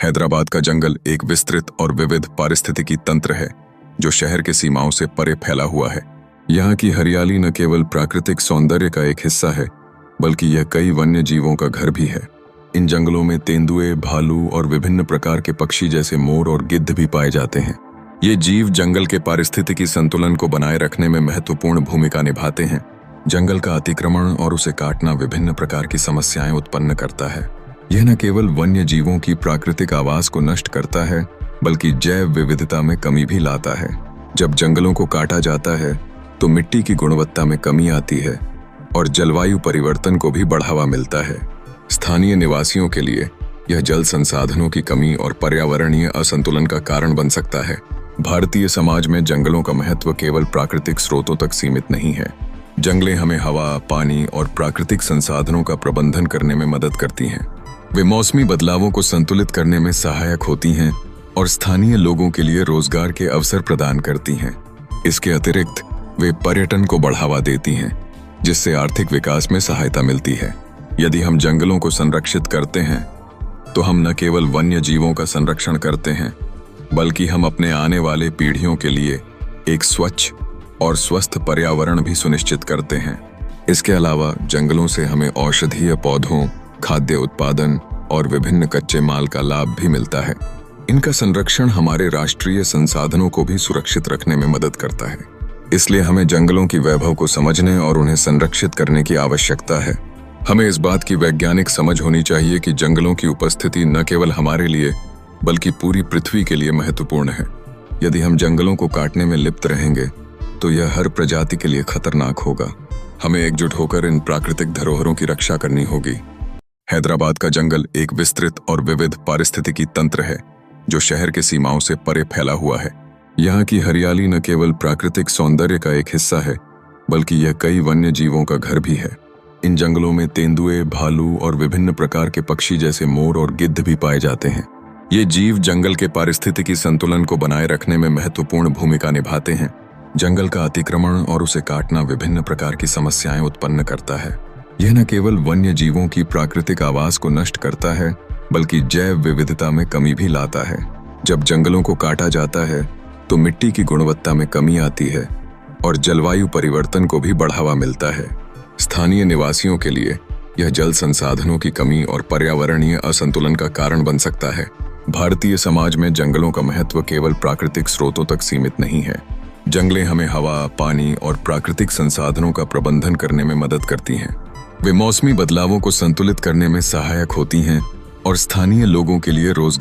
हैदराबाद का जंगल एक विस्तृत और विविध पारिस्थितिकी तंत्र है जो शहर के सीमाओं से परे फैला हुआ है। यहाँ की हरियाली न केवल प्राकृतिक सौंदर्य का एक हिस्सा है बल्कि यह कई वन्य जीवों का घर भी है। इन जंगलों में तेंदुए, भालू और विभिन्न प्रकार के पक्षी जैसे मोर और गिद्ध भी पाए जाते हैं। ये जीव जंगल के पारिस्थितिकी संतुलन को बनाए रखने में महत्वपूर्ण भूमिका निभाते हैं। जंगल का अतिक्रमण और उसे काटना विभिन्न प्रकार की समस्याएं उत्पन्न करता है। यह न केवल वन्य जीवों की प्राकृतिक आवास को नष्ट करता है बल्कि जैव विविधता में कमी भी लाता है। जब जंगलों को काटा जाता है तो मिट्टी की गुणवत्ता में कमी आती है और जलवायु परिवर्तन को भी बढ़ावा मिलता है। स्थानीय निवासियों के लिए यह जल संसाधनों की कमी और पर्यावरणीय असंतुलन का कारण बन सकता है। भारतीय समाज में जंगलों का महत्व केवल प्राकृतिक स्रोतों तक सीमित नहीं है। जंगलें हमें हवा, पानी और प्राकृतिक संसाधनों का प्रबंधन करने में मदद करती हैं। वे मौसमी बदलावों को संतुलित करने में सहायक होती हैं और स्थानीय लोगों के लिए रोजगार के अवसर प्रदान करती हैं। इसके अतिरिक्त वे पर्यटन को बढ़ावा देती हैं, जिससे आर्थिक विकास में सहायता मिलती है। यदि हम जंगलों को संरक्षित करते हैं तो हम न केवल वन्य जीवों का संरक्षण करते हैं बल्कि हम अपने आने वाले पीढ़ियों के लिए एक स्वच्छ और स्वस्थ पर्यावरण भी सुनिश्चित करते हैं। इसके अलावा जंगलों से हमें औषधीय पौधों, खाद्य उत्पादन और विभिन्न कच्चे माल का लाभ भी मिलता है। इनका संरक्षण हमारे राष्ट्रीय संसाधनों को भी सुरक्षित रखने में मदद करता है। इसलिए हमें जंगलों की वैभव को समझने और उन्हें संरक्षित करने की आवश्यकता है। हमें इस बात की वैज्ञानिक समझ होनी चाहिए कि जंगलों की उपस्थिति न केवल हमारे लिए बल्कि पूरी पृथ्वी के लिए महत्वपूर्ण है। यदि हम जंगलों को काटने में लिप्त रहेंगे तो यह हर प्रजाति के लिए खतरनाक होगा। हमें एकजुट होकर इन प्राकृतिक धरोहरों की रक्षा करनी होगी। हैदराबाद का जंगल एक विस्तृत और विविध पारिस्थितिकी तंत्र है जो शहर के सीमाओं से परे फैला हुआ है। यहाँ की हरियाली न केवल प्राकृतिक सौंदर्य का एक हिस्सा है बल्कि यह कई वन्य जीवों का घर भी है। इन जंगलों में तेंदुए, भालू और विभिन्न प्रकार के पक्षी जैसे मोर और गिद्ध भी पाए जाते हैं। ये जीव जंगल के पारिस्थितिकी संतुलन को बनाए रखने में महत्वपूर्ण भूमिका निभाते हैं। जंगल का अतिक्रमण और उसे काटना विभिन्न प्रकार की समस्याएं उत्पन्न करता है। यह न केवल वन्य जीवों की प्राकृतिक आवास को नष्ट करता है बल्कि जैव विविधता में कमी भी लाता है। जब जंगलों को काटा जाता है तो मिट्टी की गुणवत्ता में कमी आती है और जलवायु परिवर्तन को भी बढ़ावा मिलता है। स्थानीय निवासियों के लिए यह जल संसाधनों की कमी और पर्यावरणीय असंतुलन का कारण बन सकता है। भारतीय समाज में जंगलों का महत्व केवल प्राकृतिक स्रोतों तक सीमित नहीं है। जंगलें हमें हवा, पानी और प्राकृतिक संसाधनों का प्रबंधन करने में मदद करती हैं। वे मौसमी बदलावों को संतुलित करने में सहायक होती हैं और स्थानीय लोगों के लिए रोजगार